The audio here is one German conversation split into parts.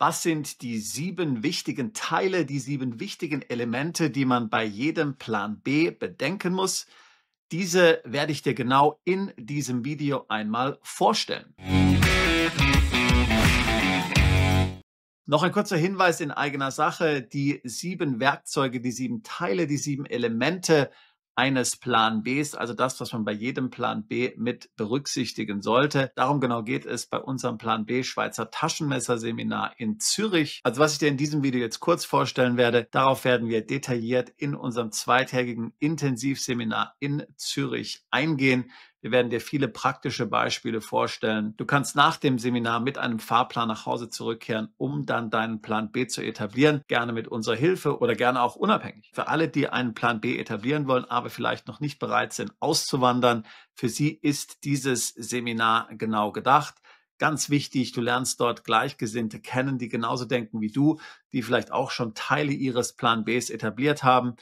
Was sind die 7 wichtigen Teile, die 7 wichtigen Elemente, die man bei jedem Plan B bedenken muss? Diese werde ich dir genau in diesem Video einmal vorstellen. Noch ein kurzer Hinweis in eigener Sache. Die 7 Werkzeuge, die 7 Teile, die 7 Elemente eines Plan Bs, also das, was man bei jedem Plan B mit berücksichtigen sollte. Darum genau geht es bei unserem Plan B Schweizer Taschenmesserseminar in Zürich. Also was ich dir in diesem Video jetzt kurz vorstellen werde, darauf werden wir detailliert in unserem zweitägigen Intensivseminar in Zürich eingehen. Wir werden dir viele praktische Beispiele vorstellen. Du kannst nach dem Seminar mit einem Fahrplan nach Hause zurückkehren, um dann deinen Plan B zu etablieren. Gerne mit unserer Hilfe oder gerne auch unabhängig. Für alle, die einen Plan B etablieren wollen, aber vielleicht noch nicht bereit sind, auszuwandern, für sie ist dieses Seminar genau gedacht. Ganz wichtig, du lernst dort Gleichgesinnte kennen, die genauso denken wie du, die vielleicht auch schon Teile ihres Plan Bs etabliert haben,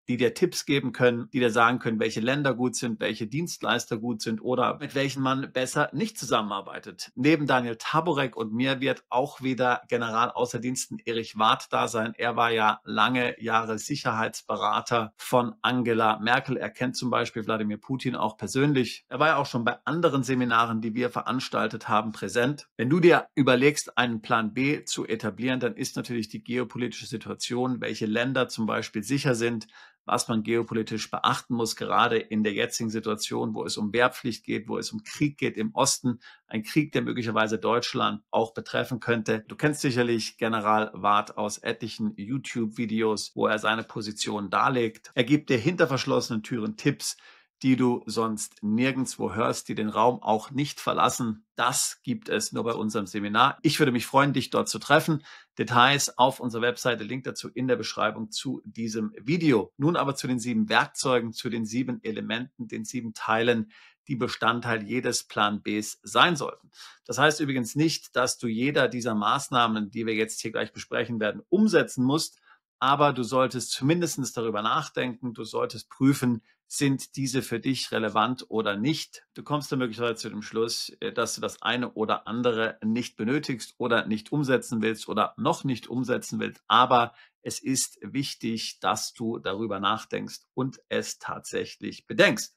die dir Tipps geben können, die dir sagen können, welche Länder gut sind, welche Dienstleister gut sind oder mit welchen man besser nicht zusammenarbeitet. Neben Daniel Taborek und mir wird auch wieder Generalaußerdiensten Erich Warth da sein. Er war ja lange Jahre Sicherheitsberater von Angela Merkel. Er kennt zum Beispiel Wladimir Putin auch persönlich. Er war ja auch schon bei anderen Seminaren, die wir veranstaltet haben, präsent. Wenn du dir überlegst, einen Plan B zu etablieren, dann ist natürlich die geopolitische Situation, welche Länder zum Beispiel sicher sind, was man geopolitisch beachten muss, gerade in der jetzigen Situation, wo es um Wehrpflicht geht, wo es um Krieg geht im Osten, ein Krieg, der möglicherweise Deutschland auch betreffen könnte. Du kennst sicherlich General Warth aus etlichen YouTube-Videos, wo er seine Position darlegt. Er gibt dir hinter verschlossenen Türen Tipps, die du sonst nirgendwo hörst, die den Raum auch nicht verlassen. Das gibt es nur bei unserem Seminar. Ich würde mich freuen, dich dort zu treffen. Details auf unserer Webseite, Link dazu in der Beschreibung zu diesem Video. Nun aber zu den 7 Werkzeugen, zu den 7 Elementen, den 7 Teilen, die Bestandteil jedes Plan Bs sein sollten. Das heißt übrigens nicht, dass du jeder dieser Maßnahmen, die wir jetzt hier gleich besprechen werden, umsetzen musst, aber du solltest zumindest darüber nachdenken, du solltest prüfen, sind diese für dich relevant oder nicht. Du kommst dann möglicherweise zu dem Schluss, dass du das eine oder andere nicht benötigst oder nicht umsetzen willst oder noch nicht umsetzen willst. Aber es ist wichtig, dass du darüber nachdenkst und es tatsächlich bedenkst.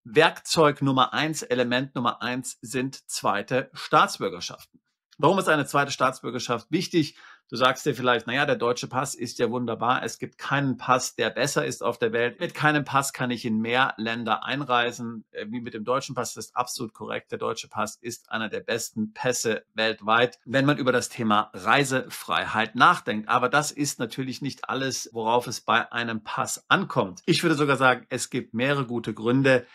Werkzeug Nummer 1, Element Nummer 1 sind zweite Staatsbürgerschaften. Warum ist eine zweite Staatsbürgerschaft wichtig? Du sagst dir vielleicht, naja, der deutsche Pass ist ja wunderbar. Es gibt keinen Pass, der besser ist auf der Welt. Mit keinem Pass kann ich in mehr Länder einreisen, wie mit dem deutschen Pass. Das ist absolut korrekt. Der deutsche Pass ist einer der besten Pässe weltweit, wenn man über das Thema Reisefreiheit nachdenkt. Aber das ist natürlich nicht alles, worauf es bei einem Pass ankommt. Ich würde sogar sagen, es gibt mehrere gute Gründe,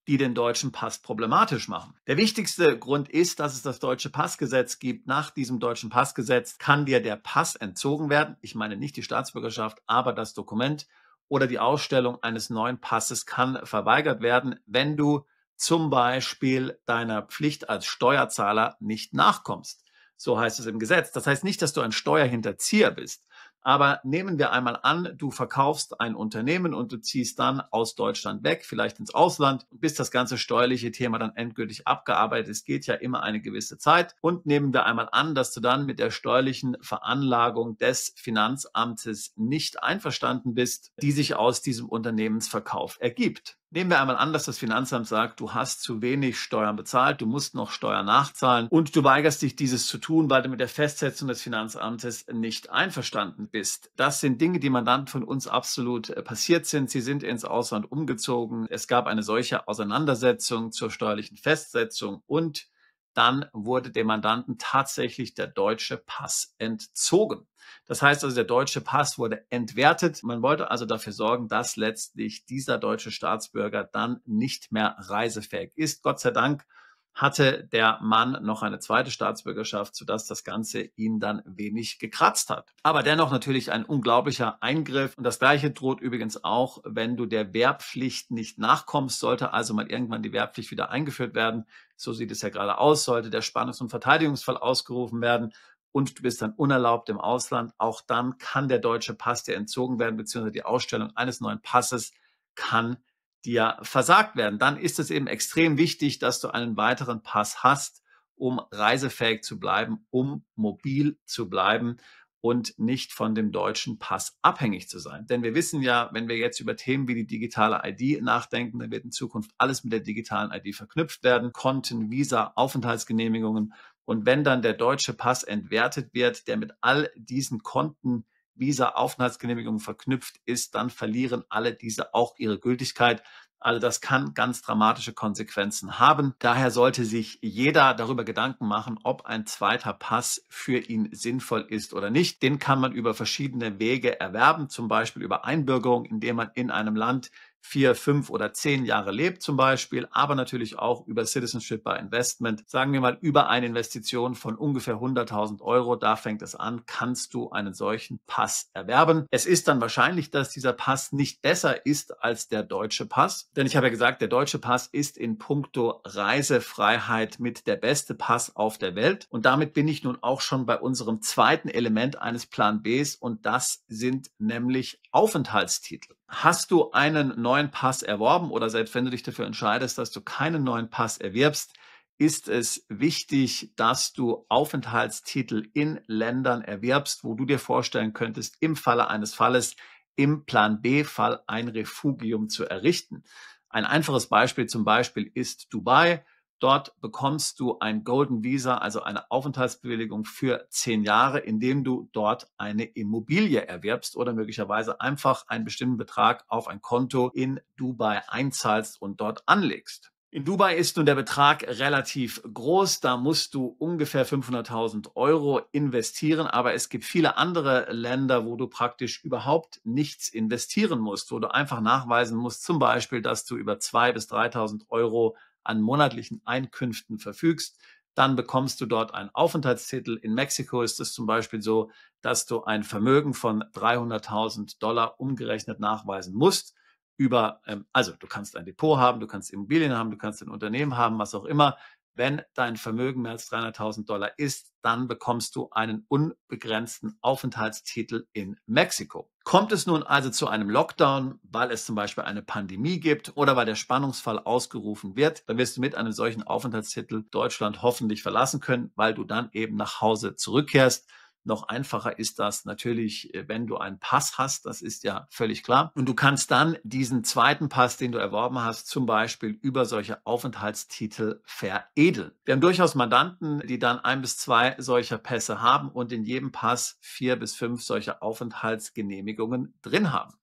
die den deutschen Pass problematisch machen. Der wichtigste Grund ist, dass es das deutsche Passgesetz gibt. Nach diesem deutschen Passgesetz kann dir der Pass entzogen werden. Ich meine nicht die Staatsbürgerschaft, aber das Dokument oder die Ausstellung eines neuen Passes kann verweigert werden, wenn du zum Beispiel deiner Pflicht als Steuerzahler nicht nachkommst. So heißt es im Gesetz. Das heißt nicht, dass du ein Steuerhinterzieher bist. Aber nehmen wir einmal an, du verkaufst ein Unternehmen und du ziehst dann aus Deutschland weg, vielleicht ins Ausland, bis das ganze steuerliche Thema dann endgültig abgearbeitet ist. Geht ja immer eine gewisse Zeit. Und nehmen wir einmal an, dass du dann mit der steuerlichen Veranlagung des Finanzamtes nicht einverstanden bist, die sich aus diesem Unternehmensverkauf ergibt. Nehmen wir einmal an, dass das Finanzamt sagt, du hast zu wenig Steuern bezahlt, du musst noch Steuern nachzahlen und du weigerst dich, dieses zu tun, weil du mit der Festsetzung des Finanzamtes nicht einverstanden bist. Das sind Dinge, die Mandanten von uns absolut passiert sind. Sie sind ins Ausland umgezogen. Es gab eine solche Auseinandersetzung zur steuerlichen Festsetzung und dann wurde dem Mandanten tatsächlich der deutsche Pass entzogen. Das heißt also, der deutsche Pass wurde entwertet. Man wollte also dafür sorgen, dass letztlich dieser deutsche Staatsbürger dann nicht mehr reisefähig ist. Gott sei Dank hatte der Mann noch eine zweite Staatsbürgerschaft, sodass das Ganze ihn dann wenig gekratzt hat. Aber dennoch natürlich ein unglaublicher Eingriff. Und das Gleiche droht übrigens auch, wenn du der Wehrpflicht nicht nachkommst, sollte also mal irgendwann die Wehrpflicht wieder eingeführt werden. So sieht es ja gerade aus, sollte der Spannungs- und Verteidigungsfall ausgerufen werden und du bist dann unerlaubt im Ausland. Auch dann kann der deutsche Pass dir entzogen werden, beziehungsweise die Ausstellung eines neuen Passes kann dir versagt werden. Dann ist es eben extrem wichtig, dass du einen weiteren Pass hast, um reisefähig zu bleiben, um mobil zu bleiben und nicht von dem deutschen Pass abhängig zu sein. Denn wir wissen ja, wenn wir jetzt über Themen wie die digitale ID nachdenken, dann wird in Zukunft alles mit der digitalen ID verknüpft werden. Konten, Visa, Aufenthaltsgenehmigungen. Und wenn dann der deutsche Pass entwertet wird, der mit all diesen Konten, Visa, Aufenthaltsgenehmigungen verknüpft ist, dann verlieren alle diese auch ihre Gültigkeit. Also das kann ganz dramatische Konsequenzen haben. Daher sollte sich jeder darüber Gedanken machen, ob ein zweiter Pass für ihn sinnvoll ist oder nicht. Den kann man über verschiedene Wege erwerben, zum Beispiel über Einbürgerung, indem man in einem Land 4, 5 oder 10 Jahre lebt zum Beispiel, aber natürlich auch über Citizenship by Investment. Sagen wir mal über eine Investition von ungefähr 100.000 Euro, da fängt es an, kannst du einen solchen Pass erwerben. Es ist dann wahrscheinlich, dass dieser Pass nicht besser ist als der deutsche Pass, denn ich habe ja gesagt, der deutsche Pass ist in puncto Reisefreiheit mit der beste Pass auf der Welt und damit bin ich nun auch schon bei unserem zweiten Element eines Plan Bs und das sind nämlich Aufenthaltstitel. Hast du einen neuen Pass erworben oder selbst wenn du dich dafür entscheidest, dass du keinen neuen Pass erwirbst, ist es wichtig, dass du Aufenthaltstitel in Ländern erwirbst, wo du dir vorstellen könntest, im Falle eines Falles, im Plan B-Fall ein Refugium zu errichten. Ein einfaches Beispiel zum Beispiel ist Dubai. Dort bekommst du ein Golden Visa, also eine Aufenthaltsbewilligung für 10 Jahre, indem du dort eine Immobilie erwirbst oder möglicherweise einfach einen bestimmten Betrag auf ein Konto in Dubai einzahlst und dort anlegst. In Dubai ist nun der Betrag relativ groß, da musst du ungefähr 500.000 Euro investieren, aber es gibt viele andere Länder, wo du praktisch überhaupt nichts investieren musst, wo du einfach nachweisen musst, zum Beispiel, dass du über 2.000 bis 3.000 Euro an monatlichen Einkünften verfügst. Dann bekommst du dort einen Aufenthaltstitel. In Mexiko ist es zum Beispiel so, dass du ein Vermögen von 300.000 Dollar umgerechnet nachweisen musst also du kannst ein Depot haben, du kannst Immobilien haben, du kannst ein Unternehmen haben, was auch immer. Wenn dein Vermögen mehr als 300.000 Dollar ist, dann bekommst du einen unbegrenzten Aufenthaltstitel in Mexiko. Kommt es nun also zu einem Lockdown, weil es zum Beispiel eine Pandemie gibt oder weil der Spannungsfall ausgerufen wird, dann wirst du mit einem solchen Aufenthaltstitel Deutschland hoffentlich verlassen können, weil du dann eben nach Hause zurückkehrst. Noch einfacher ist das natürlich, wenn du einen Pass hast, das ist ja völlig klar. Und du kannst dann diesen zweiten Pass, den du erworben hast, zum Beispiel über solche Aufenthaltstitel veredeln. Wir haben durchaus Mandanten, die dann 1 bis 2 solcher Pässe haben und in jedem Pass 4 bis 5 solcher Aufenthaltsgenehmigungen drin haben.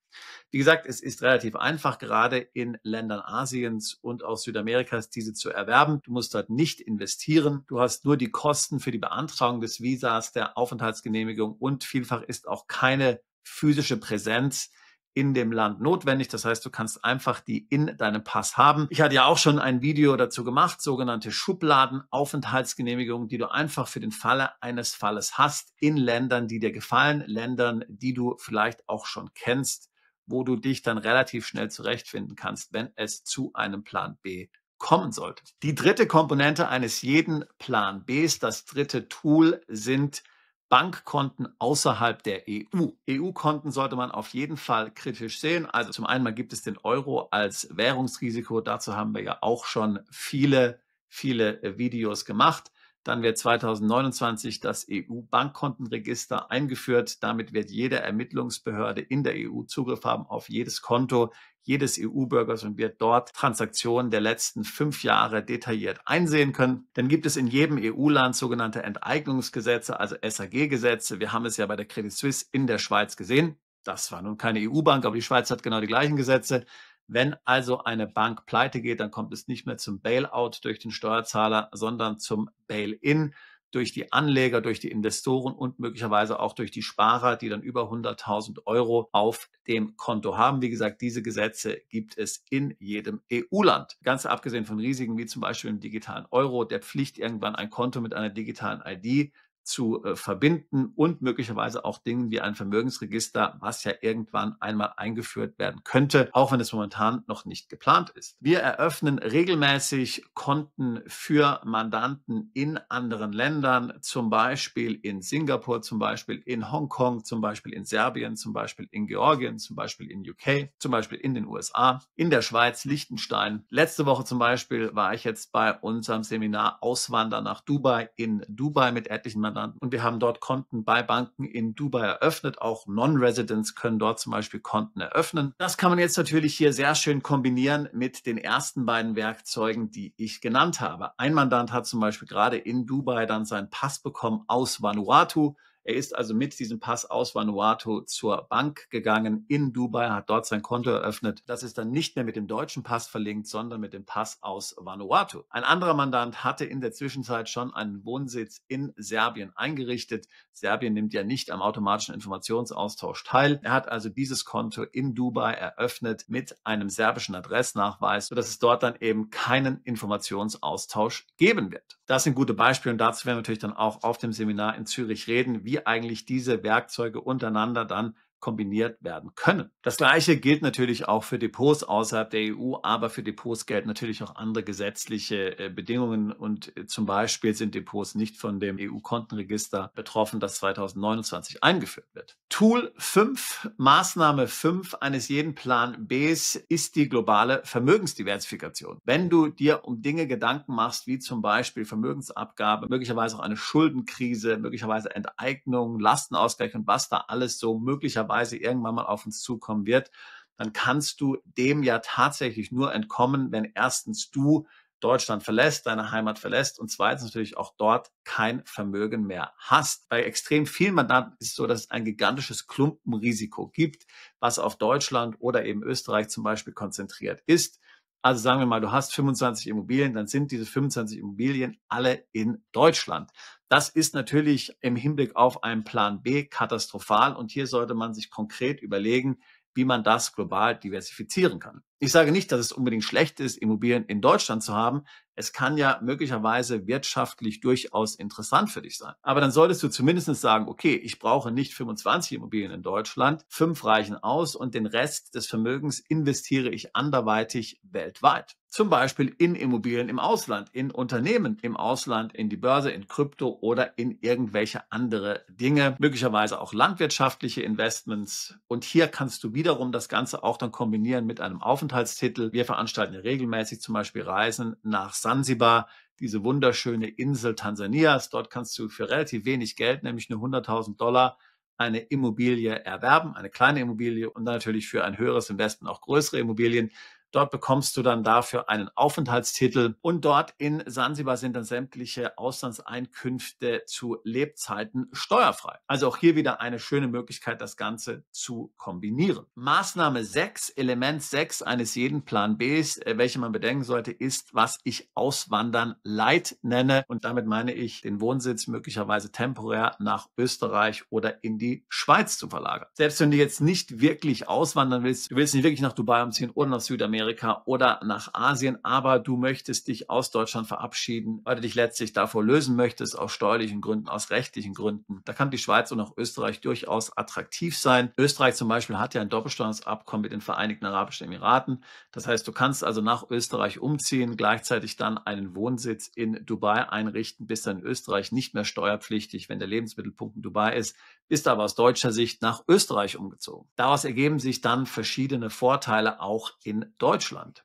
Wie gesagt, es ist relativ einfach, gerade in Ländern Asiens und auch Südamerikas diese zu erwerben. Du musst dort nicht investieren. Du hast nur die Kosten für die Beantragung des Visas, der Aufenthaltsgenehmigung und vielfach ist auch keine physische Präsenz in dem Land notwendig. Das heißt, du kannst einfach die in deinem Pass haben. Ich hatte ja auch schon ein Video dazu gemacht, sogenannte Schubladen-Aufenthaltsgenehmigungen, die du einfach für den Falle eines Falles hast in Ländern, die dir gefallen, Ländern, die du vielleicht auch schon kennst, wo du dich dann relativ schnell zurechtfinden kannst, wenn es zu einem Plan B kommen sollte. Die dritte Komponente eines jeden Plan Bs, das dritte Tool, sind Bankkonten außerhalb der EU. EU-Konten sollte man auf jeden Fall kritisch sehen. Also zum einen mal gibt es den Euro als Währungsrisiko. Dazu haben wir ja auch schon viele Videos gemacht. Dann wird 2029 das EU-Bankkontenregister eingeführt. Damit wird jede Ermittlungsbehörde in der EU Zugriff haben auf jedes Konto jedes EU-Bürgers und wird dort Transaktionen der letzten 5 Jahre detailliert einsehen können. Dann gibt es in jedem EU-Land sogenannte Enteignungsgesetze, also SAG-Gesetze. Wir haben es ja bei der Credit Suisse in der Schweiz gesehen. Das war nun keine EU-Bank, aber die Schweiz hat genau die gleichen Gesetze. Wenn also eine Bank pleite geht, dann kommt es nicht mehr zum Bailout durch den Steuerzahler, sondern zum Bail-in durch die Anleger, durch die Investoren und möglicherweise auch durch die Sparer, die dann über 100.000 Euro auf dem Konto haben. Wie gesagt, diese Gesetze gibt es in jedem EU-Land. Ganz abgesehen von Risiken wie zum Beispiel im digitalen Euro, der Pflicht, irgendwann ein Konto mit einer digitalen ID zu verbinden und möglicherweise auch Dingen wie ein Vermögensregister, was ja irgendwann einmal eingeführt werden könnte, auch wenn es momentan noch nicht geplant ist. Wir eröffnen regelmäßig Konten für Mandanten in anderen Ländern, zum Beispiel in Singapur, zum Beispiel in Hongkong, zum Beispiel in Serbien, zum Beispiel in Georgien, zum Beispiel in UK, zum Beispiel in den USA, in der Schweiz, Liechtenstein. Letzte Woche zum Beispiel war ich jetzt bei unserem Seminar Auswandern nach Dubai in Dubai mit etlichen Mandanten und wir haben dort Konten bei Banken in Dubai eröffnet. Auch Non-Residents können dort zum Beispiel Konten eröffnen. Das kann man jetzt natürlich hier sehr schön kombinieren mit den ersten beiden Werkzeugen, die ich genannt habe. Ein Mandant hat zum Beispiel gerade in Dubai dann seinen Pass bekommen aus Vanuatu. Er ist also mit diesem Pass aus Vanuatu zur Bank gegangen in Dubai, hat dort sein Konto eröffnet. Das ist dann nicht mehr mit dem deutschen Pass verlinkt, sondern mit dem Pass aus Vanuatu. Ein anderer Mandant hatte in der Zwischenzeit schon einen Wohnsitz in Serbien eingerichtet. Serbien nimmt ja nicht am automatischen Informationsaustausch teil. Er hat also dieses Konto in Dubai eröffnet mit einem serbischen Adressnachweis, sodass es dort dann eben keinen Informationsaustausch geben wird. Das sind gute Beispiele und dazu werden wir natürlich dann auch auf dem Seminar in Zürich reden, wie eigentlich diese Werkzeuge untereinander dann kombiniert werden können. Das Gleiche gilt natürlich auch für Depots außerhalb der EU, aber für Depots gelten natürlich auch andere gesetzliche Bedingungen und zum Beispiel sind Depots nicht von dem EU-Kontenregister betroffen, das 2029 eingeführt wird. Tool 5, Maßnahme 5 eines jeden Plan Bs ist die globale Vermögensdiversifikation. Wenn du dir um Dinge Gedanken machst, wie zum Beispiel Vermögensabgabe, möglicherweise auch eine Schuldenkrise, möglicherweise Enteignung, Lastenausgleich und was da alles so möglicherweise irgendwann mal auf uns zukommen wird, dann kannst du dem ja tatsächlich nur entkommen, wenn erstens du Deutschland verlässt, deine Heimat verlässt und zweitens natürlich auch dort kein Vermögen mehr hast. Bei extrem vielen Mandanten ist es so, dass es ein gigantisches Klumpenrisiko gibt, was auf Deutschland oder eben Österreich zum Beispiel konzentriert ist. Also sagen wir mal, du hast 25 Immobilien, dann sind diese 25 Immobilien alle in Deutschland. Das ist natürlich im Hinblick auf einen Plan B katastrophal und hier sollte man sich konkret überlegen, wie man das global diversifizieren kann. Ich sage nicht, dass es unbedingt schlecht ist, Immobilien in Deutschland zu haben. Es kann ja möglicherweise wirtschaftlich durchaus interessant für dich sein. Aber dann solltest du zumindest sagen, okay, ich brauche nicht 25 Immobilien in Deutschland, 5 reichen aus und den Rest des Vermögens investiere ich anderweitig weltweit. Zum Beispiel in Immobilien im Ausland, in Unternehmen im Ausland, in die Börse, in Krypto oder in irgendwelche andere Dinge, möglicherweise auch landwirtschaftliche Investments. Und hier kannst du wiederum das Ganze auch dann kombinieren mit einem Aufenthaltstitel. Wir veranstalten ja regelmäßig zum Beispiel Reisen nach Sansibar, diese wunderschöne Insel Tansanias. Dort kannst du für relativ wenig Geld, nämlich nur 100.000 Dollar, eine Immobilie erwerben, eine kleine Immobilie und dann natürlich für ein höheres Investment auch größere Immobilien. Dort bekommst du dann dafür einen Aufenthaltstitel und dort in Sansibar sind dann sämtliche Auslandseinkünfte zu Lebzeiten steuerfrei. Also auch hier wieder eine schöne Möglichkeit, das Ganze zu kombinieren. Maßnahme 6, Element 6 eines jeden Plan Bs, welche man bedenken sollte, ist, was ich Auswandern Light nenne. Und damit meine ich, den Wohnsitz möglicherweise temporär nach Österreich oder in die Schweiz zu verlagern. Selbst wenn du jetzt nicht wirklich auswandern willst, du willst nicht wirklich nach Dubai umziehen oder nach Südamerika, oder nach Asien, aber du möchtest dich aus Deutschland verabschieden, weil du dich letztlich davor lösen möchtest, aus steuerlichen Gründen, aus rechtlichen Gründen. Da kann die Schweiz und auch Österreich durchaus attraktiv sein. Österreich zum Beispiel hat ja ein Doppelsteuerungsabkommen mit den Vereinigten Arabischen Emiraten. Das heißt, du kannst also nach Österreich umziehen, gleichzeitig dann einen Wohnsitz in Dubai einrichten, bist dann in Österreich nicht mehr steuerpflichtig, wenn der Lebensmittelpunkt in Dubai ist, bist aber aus deutscher Sicht nach Österreich umgezogen. Daraus ergeben sich dann verschiedene Vorteile auch in Deutschland.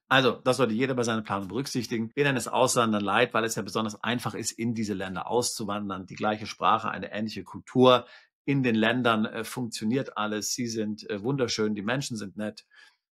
Also, das sollte jeder bei seiner Planung berücksichtigen. Wir nennen es Auswandern Light, weil es ja besonders einfach ist, in diese Länder auszuwandern. Die gleiche Sprache, eine ähnliche Kultur. In den Ländern funktioniert alles. Sie sind wunderschön, die Menschen sind nett.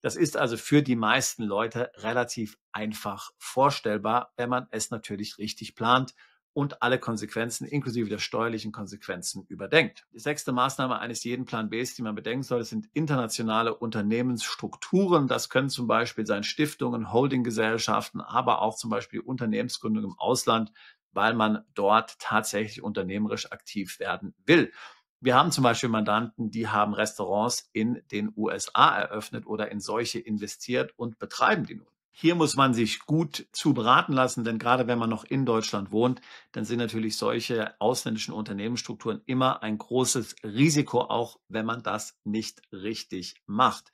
Das ist also für die meisten Leute relativ einfach vorstellbar, wenn man es natürlich richtig plant und alle Konsequenzen inklusive der steuerlichen Konsequenzen überdenkt. Die 6. Maßnahme eines jeden Plan Bs, die man bedenken sollte, sind internationale Unternehmensstrukturen. Das können zum Beispiel sein Stiftungen, Holdinggesellschaften, aber auch zum Beispiel Unternehmensgründung im Ausland, weil man dort tatsächlich unternehmerisch aktiv werden will. Wir haben zum Beispiel Mandanten, die haben Restaurants in den USA eröffnet oder in solche investiert und betreiben die nun. Hier muss man sich gut zu beraten lassen, denn gerade wenn man noch in Deutschland wohnt, dann sind natürlich solche ausländischen Unternehmensstrukturen immer ein großes Risiko, auch wenn man das nicht richtig macht.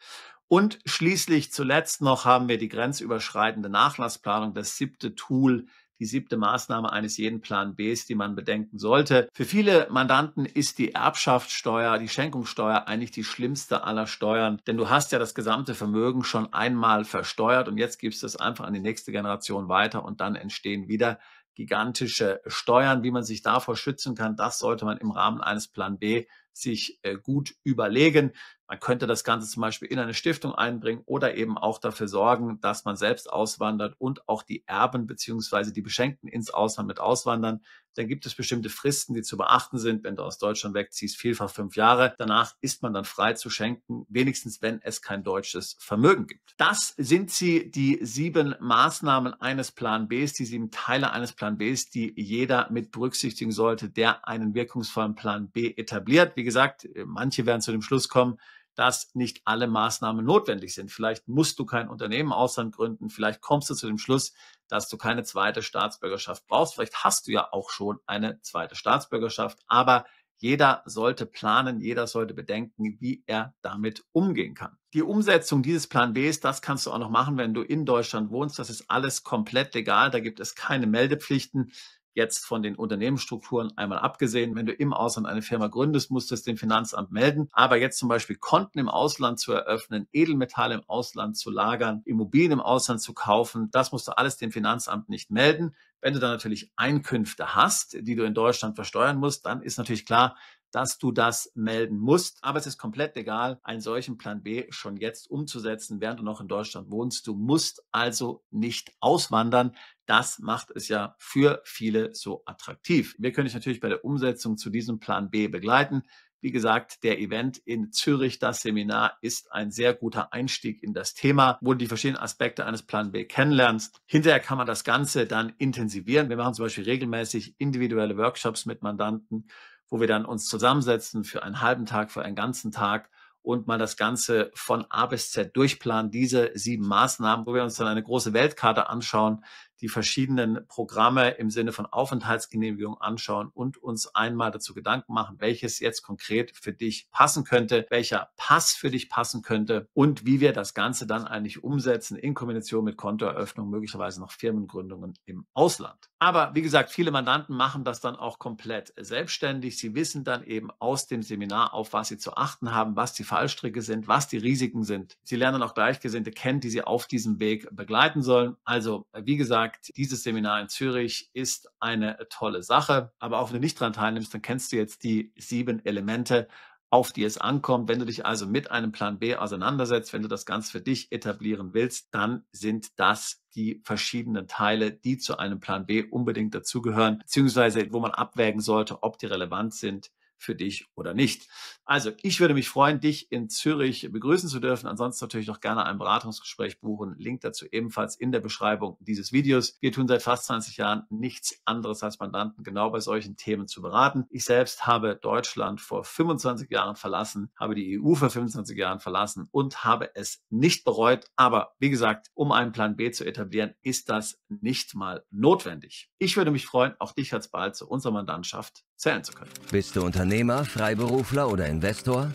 Und schließlich zuletzt noch haben wir die grenzüberschreitende Nachlassplanung, das 7. Tool, die 7. Maßnahme eines jeden Plan Bs, die man bedenken sollte. Für viele Mandanten ist die Erbschaftssteuer, die Schenkungssteuer eigentlich die schlimmste aller Steuern, denn du hast ja das gesamte Vermögen schon einmal versteuert und jetzt gibst du es einfach an die nächste Generation weiter und dann entstehen wieder gigantische Steuern. Wie man sich davor schützen kann, das sollte man im Rahmen eines Plan B sich gut überlegen. Man könnte das Ganze zum Beispiel in eine Stiftung einbringen oder eben auch dafür sorgen, dass man selbst auswandert und auch die Erben bzw. die Beschenkten ins Ausland mit auswandern. Dann gibt es bestimmte Fristen, die zu beachten sind. Wenn du aus Deutschland wegziehst, vielfach 5 Jahre. Danach ist man dann frei zu schenken, wenigstens wenn es kein deutsches Vermögen gibt. Das sind sie, die 7 Maßnahmen eines Plan Bs, die 7 Teile eines Plan Bs, die jeder mit berücksichtigen sollte, der einen wirkungsvollen Plan B etabliert. Wie gesagt, manche werden zu dem Schluss kommen, dass nicht alle Maßnahmen notwendig sind. Vielleicht musst du kein Unternehmen im Ausland gründen, vielleicht kommst du zu dem Schluss, dass du keine zweite Staatsbürgerschaft brauchst. Vielleicht hast du ja auch schon eine zweite Staatsbürgerschaft, aber jeder sollte planen, jeder sollte bedenken, wie er damit umgehen kann. Die Umsetzung dieses Plan Bs, das kannst du auch noch machen, wenn du in Deutschland wohnst. Das ist alles komplett legal, da gibt es keine Meldepflichten. Jetzt von den Unternehmensstrukturen einmal abgesehen, wenn du im Ausland eine Firma gründest, musst du es dem Finanzamt melden. Aber jetzt zum Beispiel Konten im Ausland zu eröffnen, Edelmetalle im Ausland zu lagern, Immobilien im Ausland zu kaufen, das musst du alles dem Finanzamt nicht melden. Wenn du dann natürlich Einkünfte hast, die du in Deutschland versteuern musst, dann ist natürlich klar, dass du das melden musst. Aber es ist komplett legal, einen solchen Plan B schon jetzt umzusetzen, während du noch in Deutschland wohnst. Du musst also nicht auswandern. Das macht es ja für viele so attraktiv. Wir können dich natürlich bei der Umsetzung zu diesem Plan B begleiten. Wie gesagt, der Event in Zürich, das Seminar, ist ein sehr guter Einstieg in das Thema, wo du die verschiedenen Aspekte eines Plan B kennenlernst. Hinterher kann man das Ganze dann intensivieren. Wir machen zum Beispiel regelmäßig individuelle Workshops mit Mandanten, wo wir dann uns zusammensetzen für einen halben Tag, für einen ganzen Tag und mal das Ganze von A bis Z durchplanen, diese 7 Maßnahmen, wo wir uns dann eine große Weltkarte anschauen, die verschiedenen Programme im Sinne von Aufenthaltsgenehmigung anschauen und uns einmal dazu Gedanken machen, welches jetzt konkret für dich passen könnte, welcher Pass für dich passen könnte und wie wir das Ganze dann eigentlich umsetzen in Kombination mit Kontoeröffnung, möglicherweise noch Firmengründungen im Ausland. Aber wie gesagt, viele Mandanten machen das dann auch komplett selbstständig. Sie wissen dann eben aus dem Seminar, auf was sie zu achten haben, was die Fallstricke sind, was die Risiken sind. Sie lernen auch Gleichgesinnte kennen, die sie auf diesem Weg begleiten sollen. Also wie gesagt, dieses Seminar in Zürich ist eine tolle Sache, aber auch wenn du nicht daran teilnimmst, dann kennst du jetzt die 7 Elemente, auf die es ankommt. Wenn du dich also mit einem Plan B auseinandersetzt, wenn du das Ganze für dich etablieren willst, dann sind das die verschiedenen Teile, die zu einem Plan B unbedingt dazugehören, beziehungsweise wo man abwägen sollte, ob die relevant sind für dich oder nicht. Also ich würde mich freuen, dich in Zürich begrüßen zu dürfen. Ansonsten natürlich noch gerne ein Beratungsgespräch buchen. Link dazu ebenfalls in der Beschreibung dieses Videos. Wir tun seit fast 20 Jahren nichts anderes als Mandanten genau bei solchen Themen zu beraten. Ich selbst habe Deutschland vor 25 Jahren verlassen, habe die EU vor 25 Jahren verlassen und habe es nicht bereut. Aber wie gesagt, um einen Plan B zu etablieren, ist das nicht mal notwendig. Ich würde mich freuen, auch dich als bald zu unserer Mandantschaft zählen zu können. Bist du Unternehmer, Freiberufler oder Investor?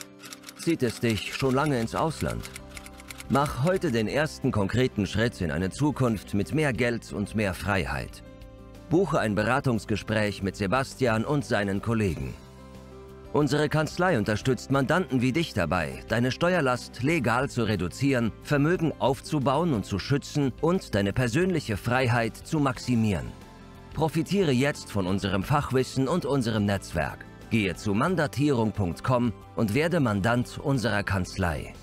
Zieht es dich schon lange ins Ausland? Mach heute den ersten konkreten Schritt in eine Zukunft mit mehr Geld und mehr Freiheit. Buche ein Beratungsgespräch mit Sebastian und seinen Kollegen. Unsere Kanzlei unterstützt Mandanten wie dich dabei, deine Steuerlast legal zu reduzieren, Vermögen aufzubauen und zu schützen und deine persönliche Freiheit zu maximieren. Profitiere jetzt von unserem Fachwissen und unserem Netzwerk. Gehe zu mandatierung.com und werde Mandant unserer Kanzlei.